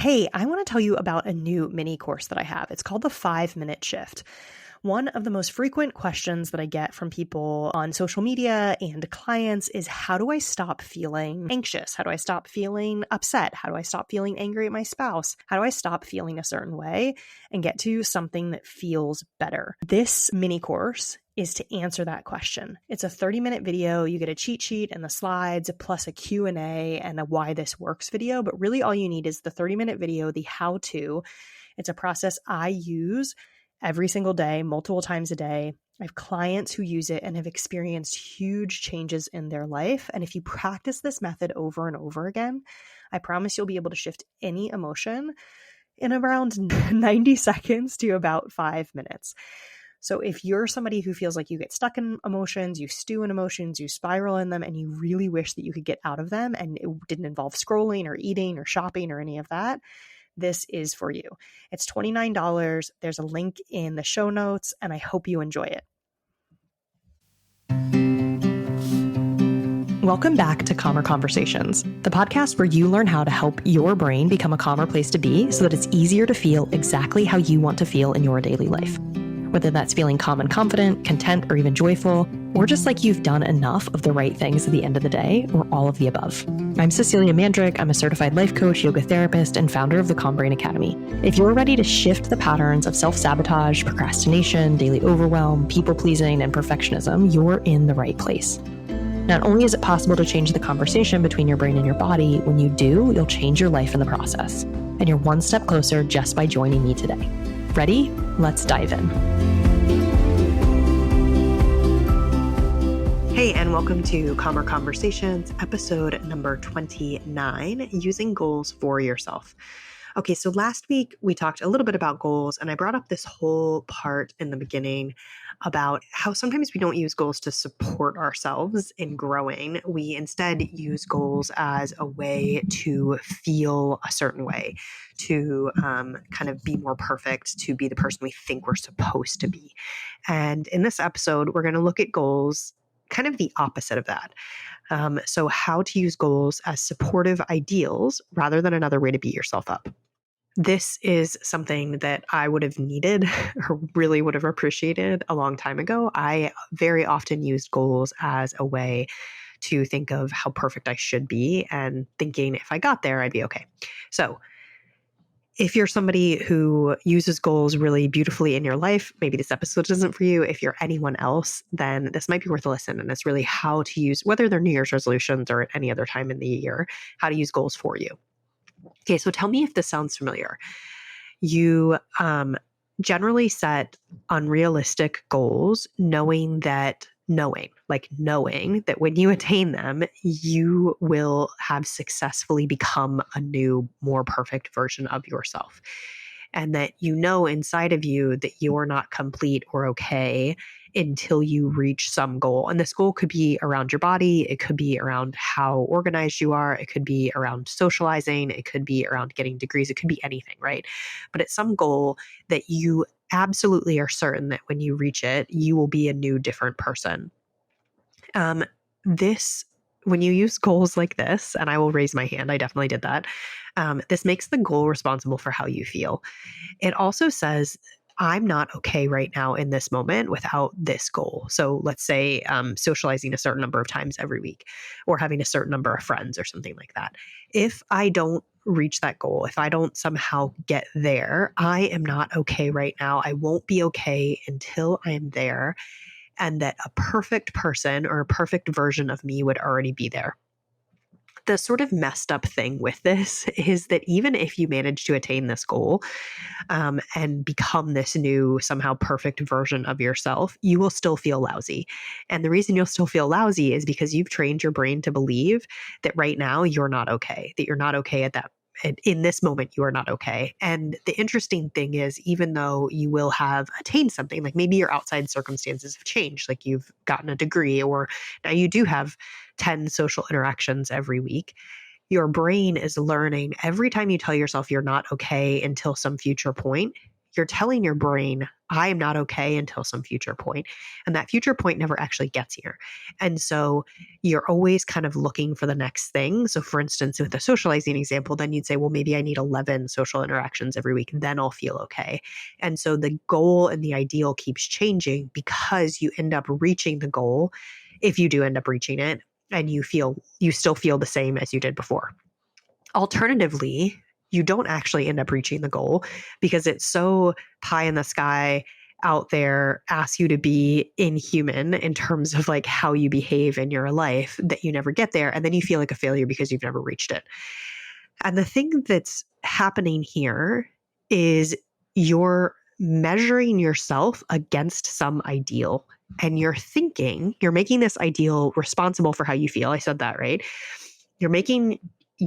Hey, I want to tell you about a new mini course that I have. It's called the 5 Minute Shift. One of the most frequent questions that I get from people on social media and clients is, how do I stop feeling anxious? How do I stop feeling upset? How do I stop feeling angry at my spouse? How do I stop feeling a certain way and get to something that feels better? This mini course is to answer that question. It's a 30-minute video. You get a cheat sheet and the slides, plus a Q&A and a why this works video. But really all you need is the 30-minute video, the how-to. It's a process I use every single day, multiple times a day. I have clients who use it and have experienced huge changes in their life. And if you practice this method over and over again, I promise you'll be able to shift any emotion in around 90 seconds to about 5 minutes. So if you're somebody who feels like you get stuck in emotions, you stew in emotions, you spiral in them, and you really wish that you could get out of them and it didn't involve scrolling or eating or shopping or any of that, this is for you. It's $29. There's a link in the show notes, and I hope you enjoy it. Welcome back to Calmer Conversations, the podcast where you learn how to help your brain become a calmer place to be so that it's easier to feel exactly how you want to feel in your daily life. Whether that's feeling calm and confident, content, or even joyful, or just like you've done enough of the right things at the end of the day, or all of the above. I'm Cecilia Mandrick. I'm a certified life coach, yoga therapist, and founder of the Calm Brain Academy. If you're ready to shift the patterns of self-sabotage, procrastination, daily overwhelm, people-pleasing, and perfectionism, you're in the right place. Not only is it possible to change the conversation between your brain and your body, when you do, you'll change your life in the process. And you're one step closer just by joining me today. Ready? Let's dive in. Hey, and welcome to Calmer Conversations, episode number 29, Using Goals for Yourself. Okay, so last week we talked a little bit about goals, and I brought up this whole part in the beginning about how sometimes we don't use goals to support ourselves in growing. We instead use goals as a way to feel a certain way, to kind of be more perfect, to be the person we think we're supposed to be. And in this episode, we're going to look at goals kind of the opposite of that. So how to use goals as supportive ideals rather than another way to beat yourself up. This is something that I would have needed or really would have appreciated a long time ago. I very often used goals as a way to think of how perfect I should be and thinking if I got there, I'd be okay. So if you're somebody who uses goals really beautifully in your life, maybe this episode isn't for you. If you're anyone else, then this might be worth a listen. And it's really how to use, whether they're New Year's resolutions or at any other time in the year, how to use goals for you. Okay, so tell me if this sounds familiar. You generally set unrealistic goals knowing that when you attain them, you will have successfully become a new, more perfect version of yourself. And that you know inside of you that you're not complete or okay until you reach some goal. And this goal could be around your body. It could be around how organized you are. It could be around socializing. It could be around getting degrees. It could be anything, right? But it's some goal that you absolutely are certain that when you reach it, you will be a new, different person. When you use goals like this, and I will raise my hand, I definitely did that. This makes the goal responsible for how you feel. It also says, I'm not okay right now in this moment without this goal. So let's say socializing a certain number of times every week or having a certain number of friends or something like that. If I don't reach that goal, if I don't somehow get there, I am not okay right now. I won't be okay until I am there. And that a perfect person or a perfect version of me would already be there. The sort of messed up thing with this is that even if you manage to attain this goal and become this new, somehow perfect version of yourself, you will still feel lousy. And the reason you'll still feel lousy is because you've trained your brain to believe that right now you're not okay, that you're not okay at that. In this moment, you are not okay. And the interesting thing is, even though you will have attained something, like maybe your outside circumstances have changed, like you've gotten a degree, or now you do have 10 social interactions every week, your brain is learning every time you tell yourself you're not okay until some future point, You're telling your brain, I am not okay until some future point. And that future point never actually gets here. And so you're always kind of looking for the next thing. So for instance, with the socializing example, then you'd say, well, maybe I need 11 social interactions every week, then I'll feel okay. And so the goal and the ideal keeps changing because you end up reaching the goal, if you do end up reaching it, and you still feel the same as you did before. Alternatively, you don't actually end up reaching the goal because it's so pie in the sky out there, asks you to be inhuman in terms of like how you behave in your life, that you never get there. And then you feel like a failure because you've never reached it. And the thing that's happening here is you're measuring yourself against some ideal, and you're making this ideal responsible for how you feel. I said that, right? You're making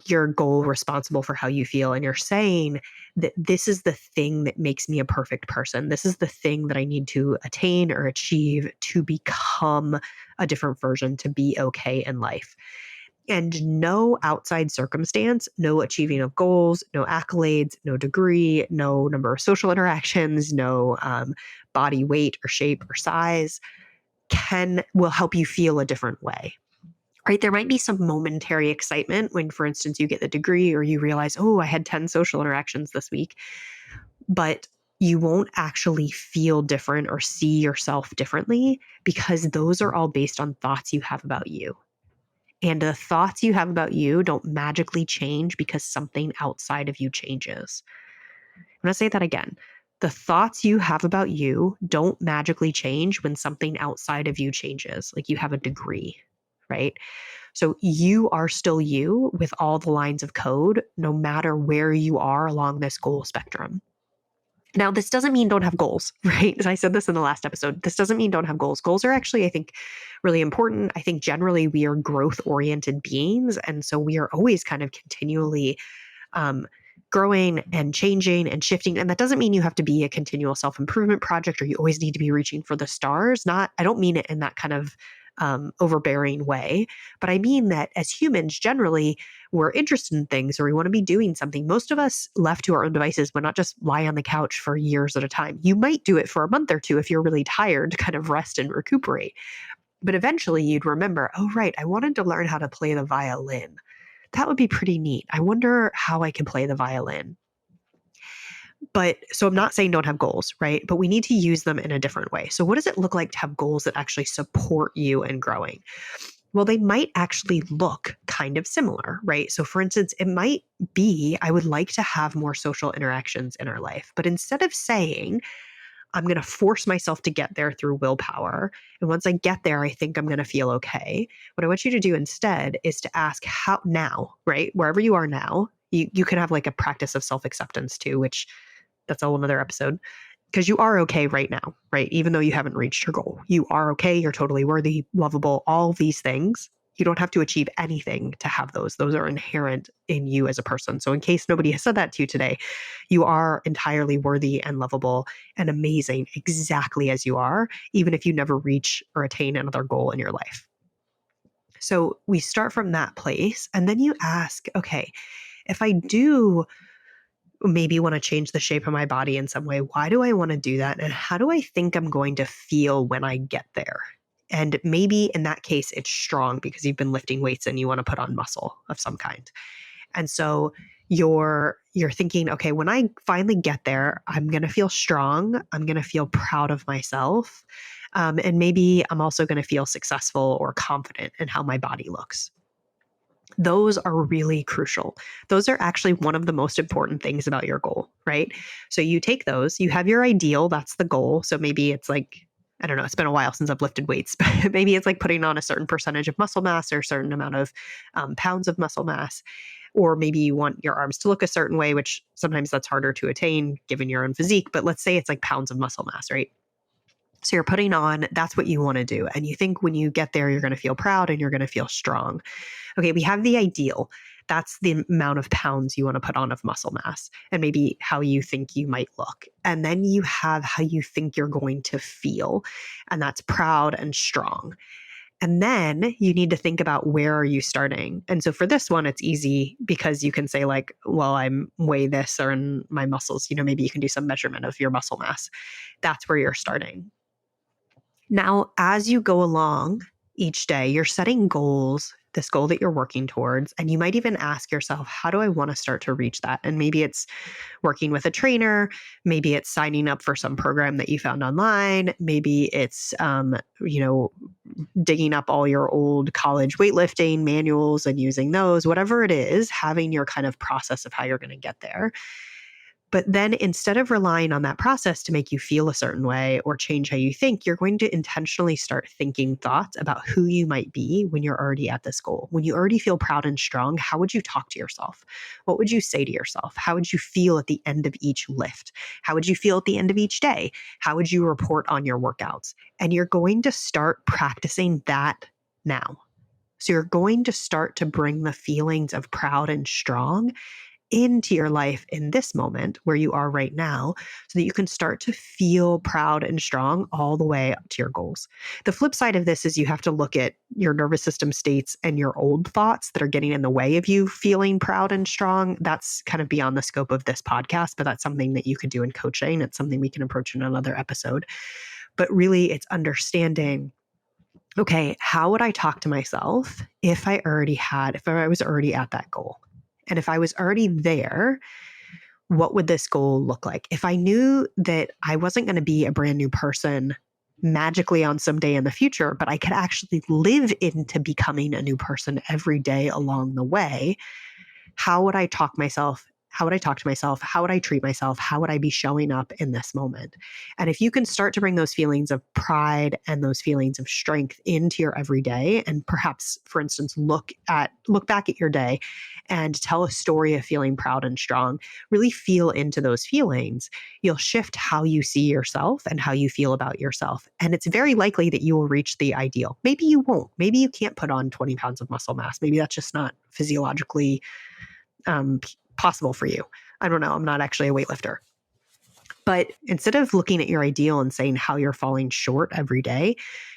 your goal responsible for how you feel. And you're saying that this is the thing that makes me a perfect person. This is the thing that I need to attain or achieve to become a different version, to be okay in life. And no outside circumstance, no achieving of goals, no accolades, no degree, no number of social interactions, no body weight or shape or size will help you feel a different way. Right? There might be some momentary excitement when, for instance, you get the degree or you realize, oh, I had 10 social interactions this week, but you won't actually feel different or see yourself differently because those are all based on thoughts you have about you. And the thoughts you have about you don't magically change because something outside of you changes. I'm going to say that again. The thoughts you have about you don't magically change when something outside of you changes, like you have a degree, right? So you are still you with all the lines of code, no matter where you are along this goal spectrum. Now, this doesn't mean don't have goals, right? As I said this in the last episode, this doesn't mean don't have goals. Goals are actually, I think, really important. I think generally we are growth-oriented beings. And so we are always kind of continually growing and changing and shifting. And that doesn't mean you have to be a continual self-improvement project or you always need to be reaching for the stars. I don't mean it in that kind of overbearing way, but I mean that as humans, generally, we're interested in things or we want to be doing something. Most of us left to our own devices would not just lie on the couch for years at a time. You might do it for a month or two if you're really tired to kind of rest and recuperate. But eventually you'd remember, oh, right, I wanted to learn how to play the violin. That would be pretty neat. I wonder how I can play the violin. But so I'm not saying don't have goals, right? But we need to use them in a different way. So what does it look like to have goals that actually support you in growing? Well, they might actually look kind of similar, right? So for instance, it might be, I would like to have more social interactions in our life. But instead of saying, I'm going to force myself to get there through willpower, and once I get there, I think I'm going to feel okay. What I want you to do instead is to ask how now, right? Wherever you are now, you can have like a practice of self-acceptance too, which that's a whole nother episode, because you are okay right now, right? Even though you haven't reached your goal, you are okay. You're totally worthy, lovable, all these things. You don't have to achieve anything to have those. Those are inherent in you as a person. So in case nobody has said that to you today, you are entirely worthy and lovable and amazing exactly as you are, even if you never reach or attain another goal in your life. So we start from that place, and then you ask, okay, if I do maybe want to change the shape of my body in some way, why do I want to do that? And how do I think I'm going to feel when I get there? And maybe in that case, it's strong because you've been lifting weights and you want to put on muscle of some kind. And so you're thinking, okay, when I finally get there, I'm going to feel strong. I'm going to feel proud of myself. And maybe I'm also going to feel successful or confident in how my body looks. Those are really crucial. Those are actually one of the most important things about your goal, right? So you take those, you have your ideal, that's the goal. So maybe it's like, I don't know, it's been a while since I've lifted weights, but maybe it's like putting on a certain percentage of muscle mass or a certain amount of pounds of muscle mass. Or maybe you want your arms to look a certain way, which sometimes that's harder to attain given your own physique. But let's say it's like pounds of muscle mass, right? So you're putting on, that's what you want to do. And you think when you get there, you're going to feel proud and you're going to feel strong. Okay, we have the ideal. That's the amount of pounds you want to put on of muscle mass and maybe how you think you might look. And then you have how you think you're going to feel. And that's proud and strong. And then you need to think about, where are you starting? And so for this one, it's easy because you can say like, well, I'm weigh this, or in my muscles, maybe you can do some measurement of your muscle mass. That's where you're starting. Now, as you go along each day, you're setting goals, this goal that you're working towards, and you might even ask yourself, how do I want to start to reach that? And maybe it's working with a trainer, maybe it's signing up for some program that you found online, maybe it's, digging up all your old college weightlifting manuals and using those, whatever it is, having your kind of process of how you're going to get there. But then instead of relying on that process to make you feel a certain way or change how you think, you're going to intentionally start thinking thoughts about who you might be when you're already at this goal. When you already feel proud and strong, how would you talk to yourself? What would you say to yourself? How would you feel at the end of each lift? How would you feel at the end of each day? How would you report on your workouts? And you're going to start practicing that now. So you're going to start to bring the feelings of proud and strong into your life in this moment where you are right now, so that you can start to feel proud and strong all the way up to your goals. The flip side of this is you have to look at your nervous system states and your old thoughts that are getting in the way of you feeling proud and strong. That's kind of beyond the scope of this podcast, but that's something that you could do in coaching. It's something we can approach in another episode. But really, it's understanding, okay, how would I talk to myself if I was already at that goal? And if I was already there, what would this goal look like? If I knew that I wasn't going to be a brand new person magically on some day in the future, but I could actually live into becoming a new person every day along the way, how would I talk myself? How would I talk to myself? How would I treat myself? How would I be showing up in this moment? And if you can start to bring those feelings of pride and those feelings of strength into your everyday, and perhaps, for instance, look back at your day and tell a story of feeling proud and strong, really feel into those feelings, you'll shift how you see yourself and how you feel about yourself. And it's very likely that you will reach the ideal. Maybe you won't. Maybe you can't put on 20 pounds of muscle mass. Maybe that's just not physiologically possible for you. I don't know. I'm not actually a weightlifter. But instead of looking at your ideal and saying how you're falling short every day,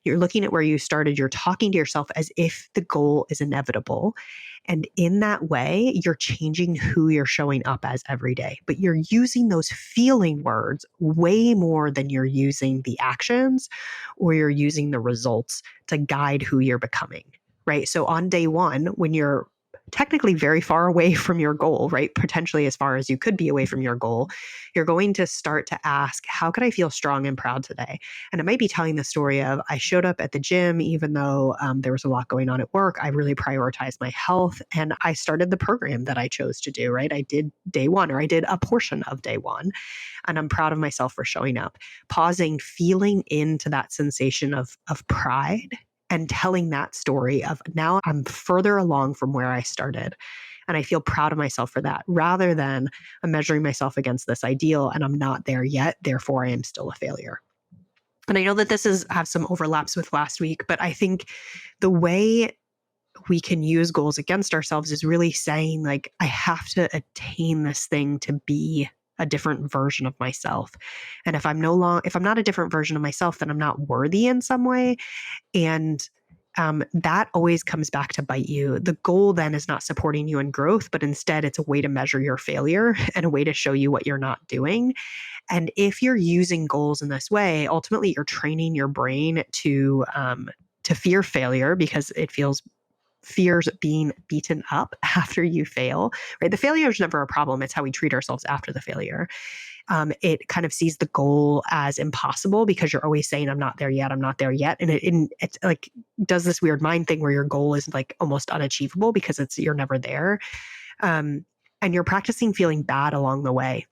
you're looking at where you started. You're talking to yourself as if the goal is inevitable. And in that way, you're changing who you're showing up as every day. But you're using those feeling words way more than you're using the actions or you're using the results to guide who you're becoming, right? So on day one, when you're technically very far away from your goal, right? Potentially as far as you could be away from your goal, you're going to start to ask, how could I feel strong and proud today? And it might be telling the story of, I showed up at the gym, even though there was a lot going on at work. I really prioritized my health and I started the program that I chose to do, right? I did day one, or I did a portion of day one, and I'm proud of myself for showing up. Pausing, feeling into that sensation of pride, and telling that story of, now I'm further along from where I started. And I feel proud of myself for that, rather than I'm measuring myself against this ideal and I'm not there yet, therefore I am still a failure. And I know that this has some overlaps with last week, but I think the way we can use goals against ourselves is really saying, like, I have to attain this thing to be a different version of myself. And if I'm not a different version of myself, then I'm not worthy in some way. And that always comes back to bite you. The goal then is not supporting you in growth, but instead it's a way to measure your failure and a way to show you what you're not doing. And if you're using goals in this way, ultimately you're training your brain to fear failure, because it fears being beaten up after you fail, right? The failure is never a problem. It's how we treat ourselves after the failure. It kind of sees the goal as impossible because you're always saying, I'm not there yet, I'm not there yet. And it's like, does this weird mind thing where your goal is like almost unachievable because you're never there. And you're practicing feeling bad along the way.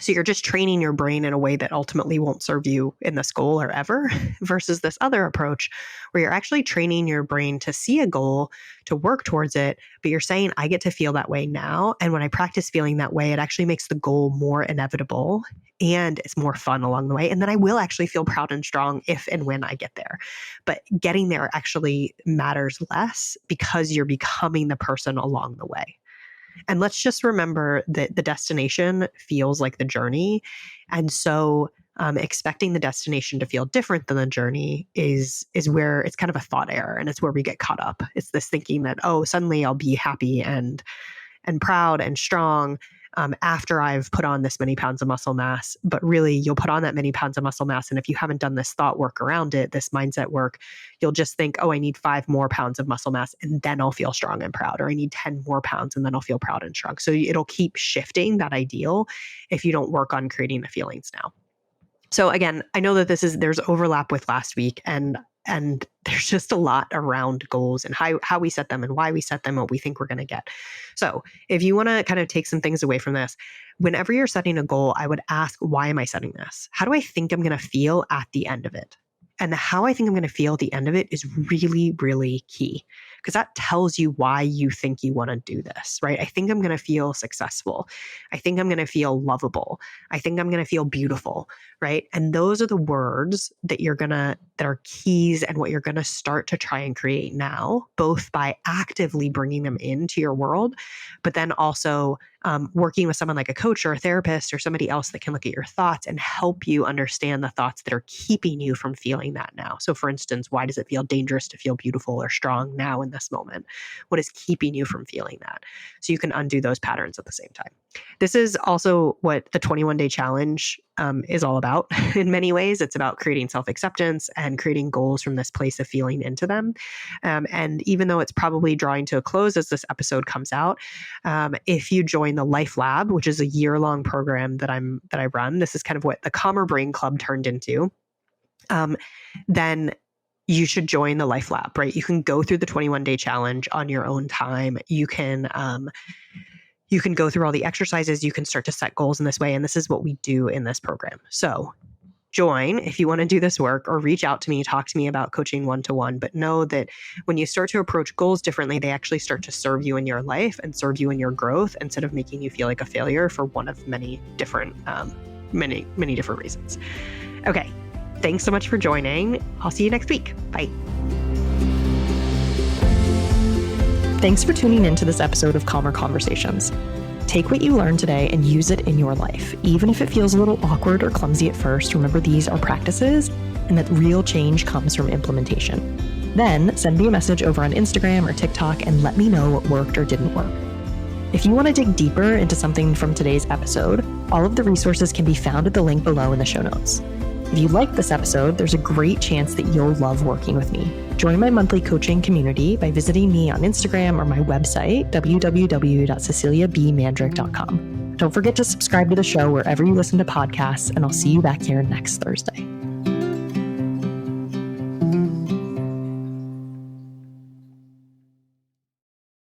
So you're just training your brain in a way that ultimately won't serve you in this goal or ever, versus this other approach where you're actually training your brain to see a goal, to work towards it, but you're saying, I get to feel that way now. And when I practice feeling that way, it actually makes the goal more inevitable and it's more fun along the way. And then I will actually feel proud and strong if and when I get there. But getting there actually matters less because you're becoming the person along the way. And let's just remember that the destination feels like the journey. And so expecting the destination to feel different than the journey is where it's kind of a thought error, and it's where we get caught up. It's this thinking that, oh, suddenly I'll be happy and proud and strong after I've put on this many pounds of muscle mass. But really, you'll put on that many pounds of muscle mass, and if you haven't done this thought work around it, this mindset work, you'll just think, oh, I need 5 more pounds of muscle mass and then I'll feel strong and proud, or I need 10 more pounds and then I'll feel proud and strong. So it'll keep shifting that ideal if you don't work on creating the feelings now. So again, I know that there's overlap with last week, and there's just a lot around goals and how we set them and why we set them, what we think we're going to get. So if you want to kind of take some things away from this, whenever you're setting a goal, I would ask, why am I setting this? How do I think I'm going to feel at the end of it? And how I think I'm going to feel at the end of it is really, really key, because that tells you why you think you want to do this, right? I think I'm going to feel successful. I think I'm going to feel lovable. I think I'm going to feel beautiful, right? And those are the words that that are keys and what you're going to start to try and create now, both by actively bringing them into your world, but then also working with someone like a coach or a therapist or somebody else that can look at your thoughts and help you understand the thoughts that are keeping you from feeling that now. So for instance, why does it feel dangerous to feel beautiful or strong now in this moment? What is keeping you from feeling that? So you can undo those patterns at the same time. This is also what the 21-day challenge is all about. In many ways, it's about creating self-acceptance and creating goals from this place of feeling into them. And even though it's probably drawing to a close as this episode comes out, if you join the Life Lab, which is a year-long program that I run, this is kind of what the Calmer Brain Club turned into, then you should join the Life Lab, right? You can go through the 21-day challenge on your own time. You can go through all the exercises. You can start to set goals in this way. And this is what we do in this program. So join if you want to do this work, or reach out to me, talk to me about coaching one-to-one. But know that when you start to approach goals differently, they actually start to serve you in your life and serve you in your growth, instead of making you feel like a failure for one of many different reasons. Okay. Thanks so much for joining. I'll see you next week. Bye. Thanks for tuning into this episode of Calmer Conversations. Take what you learned today and use it in your life. Even if it feels a little awkward or clumsy at first, remember these are practices and that real change comes from implementation. Then send me a message over on Instagram or TikTok and let me know what worked or didn't work. If you want to dig deeper into something from today's episode, all of the resources can be found at the link below in the show notes. If you like this episode, there's a great chance that you'll love working with me. Join my monthly coaching community by visiting me on Instagram or my website, www.ceciliabmandrick.com. Don't forget to subscribe to the show wherever you listen to podcasts, and I'll see you back here next Thursday.